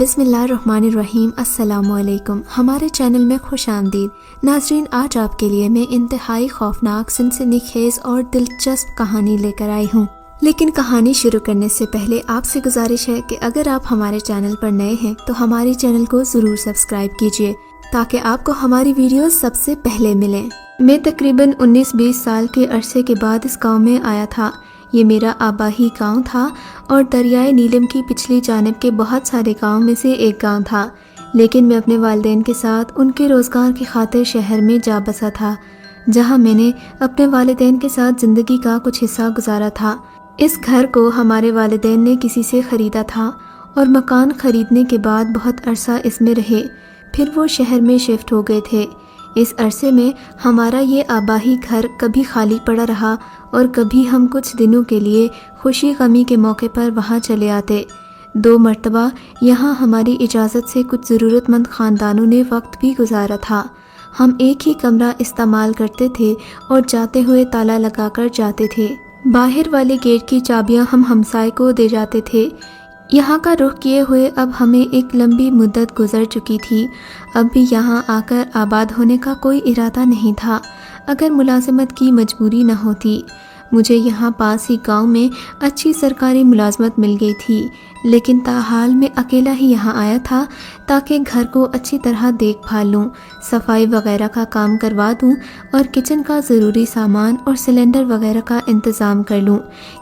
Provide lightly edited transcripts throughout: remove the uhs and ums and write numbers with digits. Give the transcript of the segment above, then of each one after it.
بسم اللہ الرحمن الرحیم۔ السلام علیکم، ہمارے چینل میں خوش آمدید ناظرین۔ آج آپ کے لیے میں انتہائی خوفناک، سنسنی خیز اور دلچسپ کہانی لے کر آئی ہوں، لیکن کہانی شروع کرنے سے پہلے آپ سے گزارش ہے کہ اگر آپ ہمارے چینل پر نئے ہیں تو ہمارے چینل کو ضرور سبسکرائب کیجیے تاکہ آپ کو ہماری ویڈیوز سب سے پہلے ملیں۔ میں تقریباً 19-20 سال کے عرصے کے بعد اس گاؤں میں آیا تھا۔ یہ میرا آبائی گاؤں تھا اور دریائے نیلم کی پچھلی جانب کے بہت سارے گاؤں میں سے ایک گاؤں تھا، لیکن میں اپنے والدین کے ساتھ ان کے روزگار کی خاطر شہر میں جا بسا تھا، جہاں میں نے اپنے والدین کے ساتھ زندگی کا کچھ حصہ گزارا تھا۔ اس گھر کو ہمارے والدین نے کسی سے خریدا تھا اور مکان خریدنے کے بعد بہت عرصہ اس میں رہے، پھر وہ شہر میں شفٹ ہو گئے تھے۔ اس عرصے میں ہمارا یہ آبائی گھر کبھی خالی پڑا رہا اور کبھی ہم کچھ دنوں کے لیے خوشی غمی کے موقع پر وہاں چلے آتے۔ 2 مرتبہ یہاں ہماری اجازت سے کچھ ضرورت مند خاندانوں نے وقت بھی گزارا تھا۔ ہم ایک ہی کمرہ استعمال کرتے تھے اور جاتے ہوئے تالا لگا کر جاتے تھے۔ باہر والے گیٹ کی چابیاں ہم ہمسائے کو دے جاتے تھے۔ یہاں کا رخ کیے ہوئے اب ہمیں ایک لمبی مدت گزر چکی تھی۔ اب بھی یہاں آ کر آباد ہونے کا کوئی ارادہ نہیں تھا اگر ملازمت کی مجبوری نہ ہوتی۔ مجھے یہاں پاس ہی گاؤں میں اچھی سرکاری ملازمت مل گئی تھی، لیکن تاحال میں اکیلا ہی یہاں آیا تھا تاکہ گھر کو اچھی طرح دیکھ بھال لوں، صفائی وغیرہ کا کام کروا دوں اور کچن کا ضروری سامان اور سلنڈر وغیرہ کا انتظام کر لوں،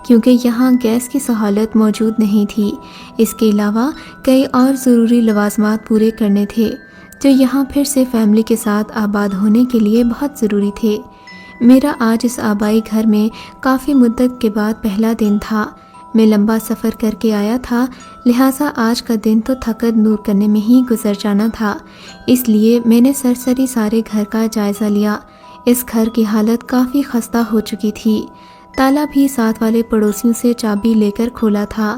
کیونکہ یہاں گیس کی سہولت موجود نہیں تھی۔ اس کے علاوہ کئی اور ضروری لوازمات پورے کرنے تھے جو یہاں پھر سے فیملی کے ساتھ آباد ہونے کے لیے بہت ضروری تھے۔ میرا آج اس آبائی گھر میں کافی مدت کے بعد پہلا دن تھا۔ میں لمبا سفر کر کے آیا تھا، لہٰذا آج کا دن تو تھکن دور کرنے میں ہی گزر جانا تھا، اس لیے میں نے سرسری سارے گھر کا جائزہ لیا۔ اس گھر کی حالت کافی خستہ ہو چکی تھی۔ تالا بھی ساتھ والے پڑوسیوں سے چابی لے کر کھولا تھا،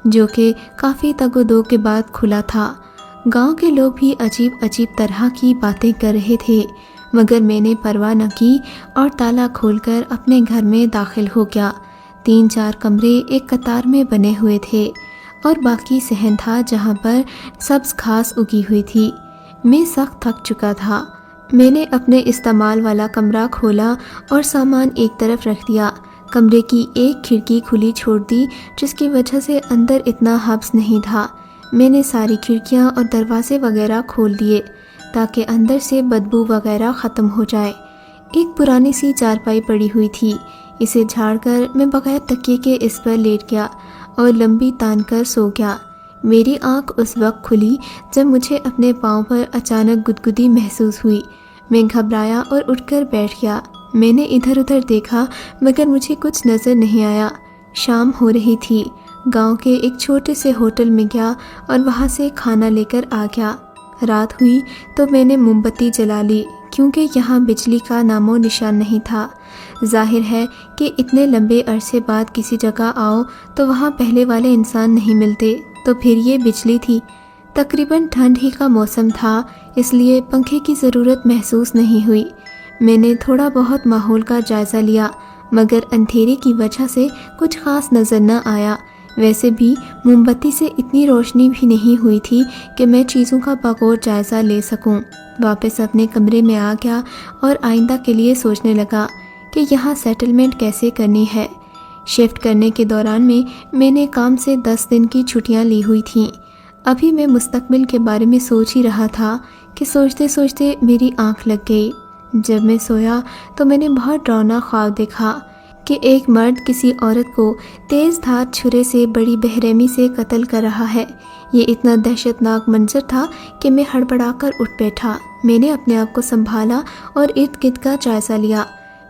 جو کہ کافی تگ و دو کے بعد کھلا تھا۔ گاؤں کے لوگ بھی عجیب عجیب طرح کی باتیں کر رہے تھے، مگر میں نے پرواہ نہ کی اور تالا کھول کر اپنے گھر میں داخل ہو گیا۔ 3-4 کمرے ایک قطار میں بنے ہوئے تھے اور باقی صحن تھا جہاں پر سبز گھاس اگی ہوئی تھی۔ میں سخت تھک چکا تھا۔ میں نے اپنے استعمال والا کمرہ کھولا اور سامان ایک طرف رکھ دیا۔ کمرے کی ایک کھڑکی کھلی چھوڑ دی، جس کی وجہ سے اندر اتنا حبس نہیں تھا۔ میں نے ساری کھڑکیاں اور دروازے وغیرہ کھول دیے تاکہ اندر سے بدبو وغیرہ ختم ہو جائے۔ ایک پرانی سی چارپائی پڑی ہوئی تھی، اسے جھاڑ کر میں بغیر تکیے کے اس پر لیٹ گیا اور لمبی تان کر سو گیا۔ میری آنکھ اس وقت کھلی جب مجھے اپنے پاؤں پر اچانک گدگدی محسوس ہوئی۔ میں گھبرایا اور اٹھ کر بیٹھ گیا۔ میں نے ادھر ادھر دیکھا مگر مجھے کچھ نظر نہیں آیا۔ شام ہو رہی تھی۔ گاؤں کے ایک چھوٹے سے ہوٹل میں گیا اور وہاں سے کھانا لے کر آ گیا۔ رات ہوئی تو میں نے موم بتی جلا لی، کیونکہ یہاں بجلی کا نام و نشان نہیں تھا۔ ظاہر ہے کہ اتنے لمبے عرصے بعد کسی جگہ آؤ تو وہاں پہلے والے انسان نہیں ملتے، تو پھر یہ بجلی تھی۔ تقریباً ٹھنڈ ہی کا موسم تھا، اس لیے پنکھے کی ضرورت محسوس نہیں ہوئی۔ میں نے تھوڑا بہت ماحول کا جائزہ لیا، مگر اندھیرے کی وجہ سے کچھ خاص نظر نہ آیا۔ ویسے بھی موم بتی سے اتنی روشنی بھی نہیں ہوئی تھی کہ میں چیزوں کا بغور جائزہ لے سکوں۔ واپس اپنے کمرے میں آ گیا اور آئندہ کے لیے سوچنے لگا کہ یہاں سیٹلمنٹ کیسے کرنی ہے۔ شفٹ کرنے کے دوران میں نے کام سے 10 دن کی چھٹیاں لی ہوئی تھیں۔ ابھی میں مستقبل کے بارے میں سوچ ہی رہا تھا کہ سوچتے سوچتے میری آنکھ لگ گئی۔ جب میں سویا تو میں نے بہت ڈراؤنا خواب دیکھا کہ ایک مرد کسی عورت کو تیز دھار چھرے سے بڑی بہرحمی سے قتل کر رہا ہے۔ یہ اتنا دہشت ناک منظر تھا کہ میں ہڑبڑا کر اٹھ بیٹھا۔ میں نے اپنے آپ کو سنبھالا اور ارد گرد کا جائزہ لیا۔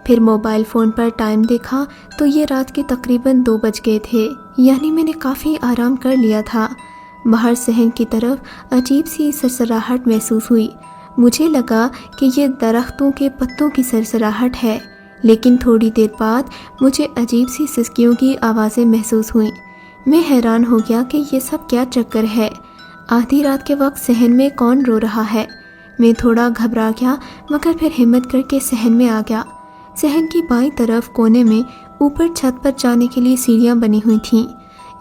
پھر موبائل فون پر ٹائم دیکھا تو یہ رات کے تقریباً 2 بج گئے تھے، یعنی میں نے کافی آرام کر لیا تھا۔ باہر صحن کی طرف عجیب سی سرسراہٹ محسوس ہوئی۔ مجھے لگا کہ یہ درختوں کے پتوں کی سرسراہٹ ہے، لیکن تھوڑی دیر بعد مجھے عجیب سی سسکیوں کی آوازیں محسوس ہوئیں۔ میں حیران ہو گیا کہ یہ سب کیا چکر ہے۔ آدھی رات کے وقت صحن میں کون رو رہا ہے؟ میں تھوڑا گھبرا گیا مگر پھر ہمت کر کے صحن میں آ گیا۔ صحن کی بائیں طرف کونے میں اوپر چھت پر جانے کے لیے سیڑھیاں بنی ہوئی تھیں۔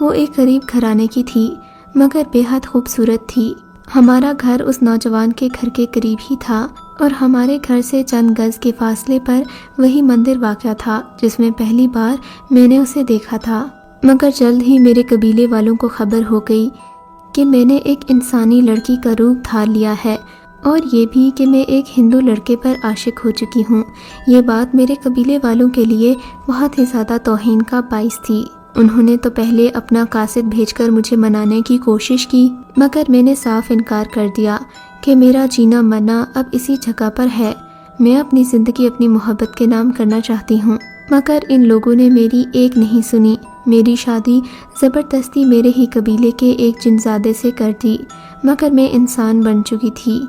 وہ ایک غریب گھرانے کی تھی مگر بے حد خوبصورت تھی۔ ہمارا گھر اس نوجوان کے گھر کے قریب ہی تھا اور ہمارے گھر سے چند گز کے فاصلے پر وہی مندر واقع تھا جس میں پہلی بار میں نے اسے دیکھا تھا۔ مگر جلد ہی میرے قبیلے والوں کو خبر ہو گئی کہ میں نے ایک انسانی لڑکی کا روپ دھار لیا ہے اور یہ بھی کہ میں ایک ہندو لڑکے پر عاشق ہو چکی ہوں۔ یہ بات میرے قبیلے والوں کے لیے بہت ہی زیادہ توہین کا باعث تھی۔ انہوں نے تو پہلے اپنا قاصد بھیج کر مجھے منانے کی کوشش کی مگر میں نے صاف انکار کر دیا کہ میرا جینا مرنا اب اسی جگہ پر ہے۔ میں اپنی زندگی اپنی محبت کے نام کرنا چاہتی ہوں مگر ان لوگوں نے میری ایک نہیں سنی۔ میری شادی زبردستی میرے ہی قبیلے کے ایک جنزادے سے کر دی مگر میں انسان بن چکی تھی۔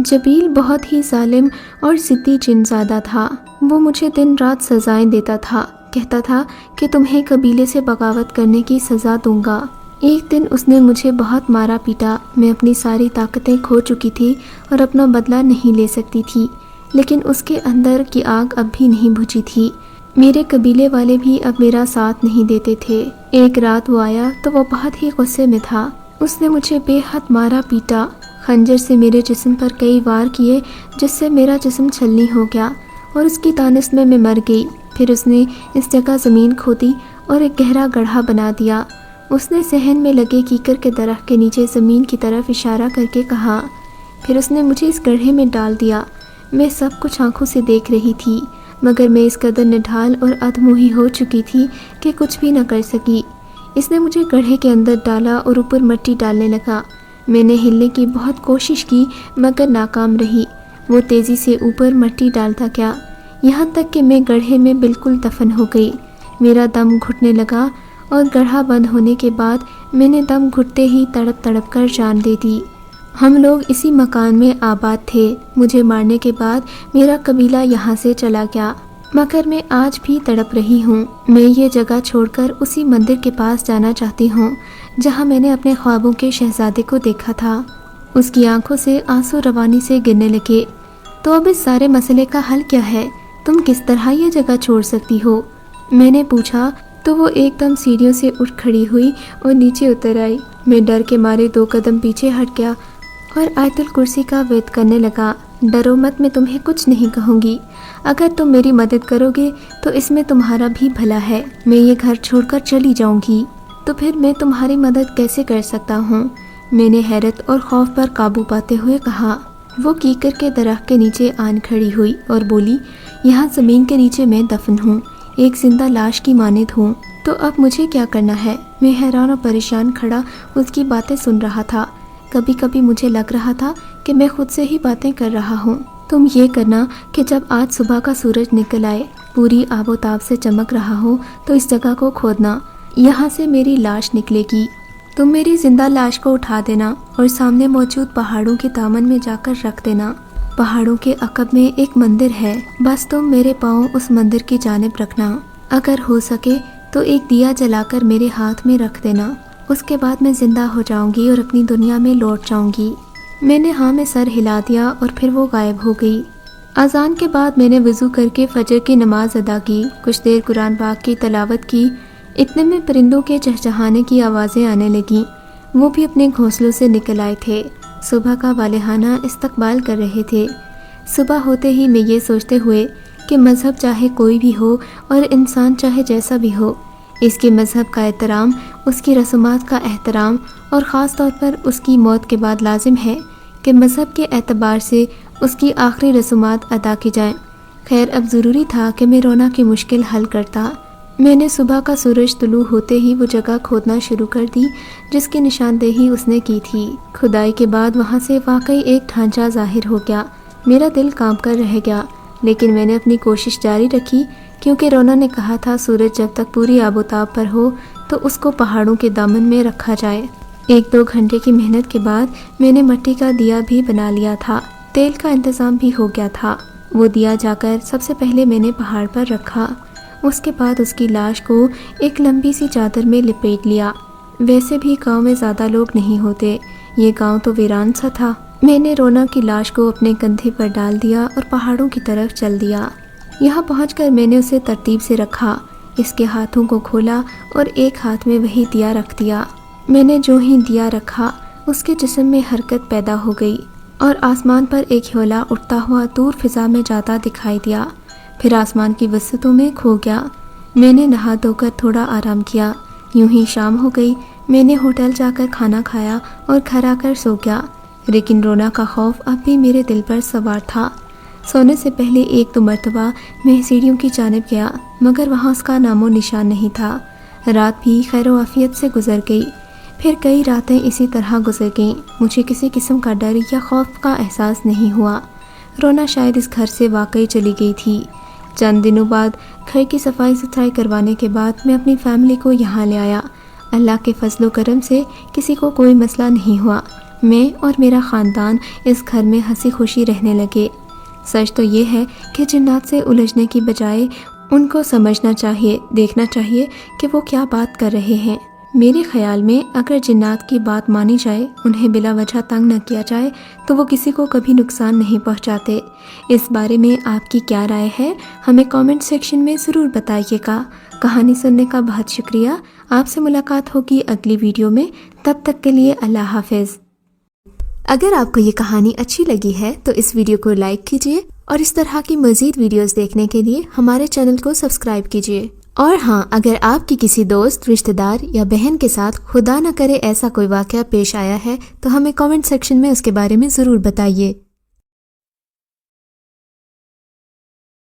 جبیل بہت ہی ظالم اور ضدی جنزادہ تھا۔ وہ مجھے دن رات سزائیں دیتا تھا، کہتا تھا کہ تمہیں قبیلے سے بغاوت کرنے کی سزا دوں گا۔ ایک دن اس نے مجھے بہت مارا پیٹا۔ میں اپنی ساری طاقتیں کھو چکی تھی اور اپنا بدلہ نہیں لے سکتی تھی لیکن اس کے اندر کی آگ اب بھی نہیں بجھی تھی۔ میرے قبیلے والے بھی اب میرا ساتھ نہیں دیتے تھے۔ ایک رات وہ آیا تو وہ بہت ہی غصے میں تھا۔ اس نے مجھے بے حد مارا پیٹا، خنجر سے میرے جسم پر کئی وار کیے جس سے میرا جسم چھلنی ہو گیا اور اس کی طانش میں مر گئی۔ پھر اس نے اس جگہ زمین کھودی اور ایک گہرا گڑھا بنا دیا۔ اس نے صحن میں لگے کیکر کے درخت کے نیچے زمین کی طرف اشارہ کر کے کہا۔ پھر اس نے مجھے اس گڑھے میں ڈال دیا۔ میں سب کچھ آنکھوں سے دیکھ رہی تھی مگر میں اس قدر نڈھال اور ادموہی ہو چکی تھی کہ کچھ بھی نہ کر سکی۔ اس نے مجھے گڑھے کے اندر ڈالا اور اوپر مٹی ڈالنے لگا۔ میں نے ہلنے کی بہت کوشش کی مگر ناکام رہی۔ وہ تیزی سے اوپر مٹی ڈالتا گیا یہاں تک کہ میں گڑھے میں بالکل دفن ہو گئی۔ میرا دم گھٹنے لگا اور گڑھا بند ہونے کے بعد میں نے دم گھٹتے ہی تڑپ تڑپ کر جان دے دی۔ ہم لوگ اسی مکان میں آباد تھے۔ مجھے مارنے کے بعد میرا قبیلہ یہاں سے چلا گیا مگر میں آج بھی تڑپ رہی ہوں۔ میں یہ جگہ چھوڑ کر اسی مندر کے پاس جانا چاہتی ہوں جہاں میں نے اپنے خوابوں کے شہزادے کو دیکھا تھا۔ اس کی آنکھوں سے آنسو روانی سے گرنے لگے۔ تو اب اس سارے مسئلے کا حل کیا ہے؟ تم کس طرح یہ جگہ چھوڑ سکتی ہو؟ میں نے پوچھا تو وہ ایک دم سیڑھیوں سے اٹھ کھڑی ہوئی اور نیچے اتر آئی۔ میں ڈر کے مارے 2 قدم پیچھے ہٹ گیا اور آیت الکرسی کا ورد کرنے لگا۔ ڈرو مت، میں تمہیں کچھ نہیں کہوں گی۔ اگر تم میری مدد کرو گے تو اس میں تمہارا بھی بھلا ہے۔ میں یہ گھر چھوڑ کر چلی جاؤں گی تو پھر میں تمہاری مدد کیسے کر سکتا ہوں؟ میں نے حیرت اور خوف پر قابو پاتے ہوئے کہا۔ وہ کیکر کے درخت کے نیچے آن کھڑی ہوئی اور بولی، یہاں زمین کے نیچے میں دفن ہوں، ایک زندہ لاش کی مانند ہوں، تو اب مجھے کیا کرنا ہے؟ میں حیران اور پریشان کھڑا اس کی باتیں سن رہا تھا۔ کبھی کبھی مجھے لگ رہا تھا کہ میں خود سے ہی باتیں کر رہا ہوں۔ تم یہ کرنا کہ جب آج صبح کا سورج نکل آئے، پوری آب و تاب سے چمک رہا ہو تو اس جگہ کو کھودنا، یہاں سے میری لاش نکلے گی۔ تم میری زندہ لاش کو اٹھا دینا اور سامنے موجود پہاڑوں کے دامن میں جا کر رکھ دینا۔ پہاڑوں کے عقب میں ایک مندر ہے، بس تم میرے پاؤں اس مندر کی جانب رکھنا۔ اگر ہو سکے تو ایک دیا جلا کر میرے ہاتھ میں رکھ دینا۔ اس کے بعد میں زندہ ہو جاؤں گی اور اپنی دنیا میں لوٹ جاؤں گی۔ میں نے ہاں میں سر ہلا دیا اور پھر وہ غائب ہو گئی۔ اذان کے بعد میں نے وضو کر کے فجر کی نماز ادا کی، کچھ دیر قرآن پاک کی تلاوت کی۔ اتنے میں پرندوں کے چہچہانے کی آوازیں آنے لگیں، وہ بھی اپنے گھونسلوں سے نکل آئے تھے، صبح کا والہانہ استقبال کر رہے تھے۔ صبح ہوتے ہی میں یہ سوچتے ہوئے کہ مذہب چاہے کوئی بھی ہو اور انسان چاہے جیسا بھی ہو، اس کے مذہب کا احترام، اس کی رسومات کا احترام اور خاص طور پر اس کی موت کے بعد لازم ہے کہ مذہب کے اعتبار سے اس کی آخری رسومات ادا کی جائیں۔ خیر اب ضروری تھا کہ میں رونا کی مشکل حل کرتا۔ میں نے صبح کا سورج طلوع ہوتے ہی وہ جگہ کھودنا شروع کر دی جس کی نشاندہی اس نے کی تھی۔ کھدائی کے بعد وہاں سے واقعی ایک ڈھانچہ ظاہر ہو گیا۔ میرا دل کانپ کر رہ گیا لیکن میں نے اپنی کوشش جاری رکھی کیونکہ رونا نے کہا تھا سورج جب تک پوری آب و تاب پر ہو تو اس کو پہاڑوں کے دامن میں رکھا جائے۔ 1-2 گھنٹے کی محنت کے بعد میں نے مٹی کا دیا بھی بنا لیا تھا، تیل کا انتظام بھی ہو گیا تھا۔ وہ دیا جا کر سب سے پہلے میں نے پہاڑ پر رکھا، اس کے بعد اس کی لاش کو ایک لمبی سی چادر میں لپیٹ لیا۔ ویسے بھی گاؤں میں زیادہ لوگ نہیں ہوتے، یہ گاؤں تو ویران سا تھا۔ میں نے رونا کی لاش کو اپنے کندھے پر ڈال دیا اور پہاڑوں کی طرف چل دیا۔ یہاں پہنچ کر میں نے اسے ترتیب سے رکھا، اس کے ہاتھوں کو کھولا اور ایک ہاتھ میں وہی دیا رکھ دیا۔ میں نے جو ہی دیا رکھا اس کے جسم میں حرکت پیدا ہو گئی اور آسمان پر ایک ہیولا اٹھتا ہوا دور فضا میں جاتا دکھائی دیا، پھر آسمان کی وسعتوں میں کھو گیا۔ میں نے نہا دھو کر تھوڑا آرام کیا۔ یوں ہی شام ہو گئی۔ میں نے ہوٹل جا کر کھانا کھایا اور گھر آ کر سو گیا، لیکن رونا کا خوف اب بھی میرے دل پر سوار تھا۔ سونے سے پہلے ایک دو مرتبہ میں سیڑھیوں کی جانب گیا، مگر وہاں اس کا نام و نشان نہیں تھا۔ رات بھی خیر و عافیت سے گزر گئی، پھر کئی راتیں اسی طرح گزر گئیں۔ مجھے کسی قسم کا ڈر یا خوف کا احساس نہیں ہوا۔ رونا شاید اس گھر سے واقعی چلی گئی تھی۔ چند دنوں بعد گھر کی صفائی ستھرائی کروانے کے بعد میں اپنی فیملی کو یہاں لے آیا۔ اللہ کے فضل و کرم سے کسی کو کوئی مسئلہ نہیں ہوا۔ میں اور میرا خاندان اس گھر میں ہنسی خوشی رہنے لگے۔ سچ تو یہ ہے کہ جنات سے الجھنے کی بجائے ان کو سمجھنا چاہیے، دیکھنا چاہیے کہ وہ کیا بات کر رہے ہیں۔ میرے خیال میں اگر جنات کی بات مانی جائے، انہیں بلا وجہ تنگ نہ کیا جائے تو وہ کسی کو کبھی نقصان نہیں پہنچاتے۔ اس بارے میں آپ کی کیا رائے ہے؟ ہمیں کامنٹ سیکشن میں ضرور بتائیے گا۔ کہانی سننے کا بہت شکریہ۔ آپ سے ملاقات ہوگی اگلی ویڈیو میں، تب تک کے لیے اللہ حافظ۔ اگر آپ کو یہ کہانی اچھی لگی ہے تو اس ویڈیو کو لائک کیجیے اور اس طرح کی مزید ویڈیوز دیکھنے کے لیے ہمارے چینل کو سبسکرائب کیجیے۔ اور ہاں، اگر آپ کی کسی دوست، رشتہ دار یا بہن کے ساتھ خدا نہ کرے ایسا کوئی واقعہ پیش آیا ہے تو ہمیں کامنٹ سیکشن میں اس کے بارے میں ضرور بتائیے۔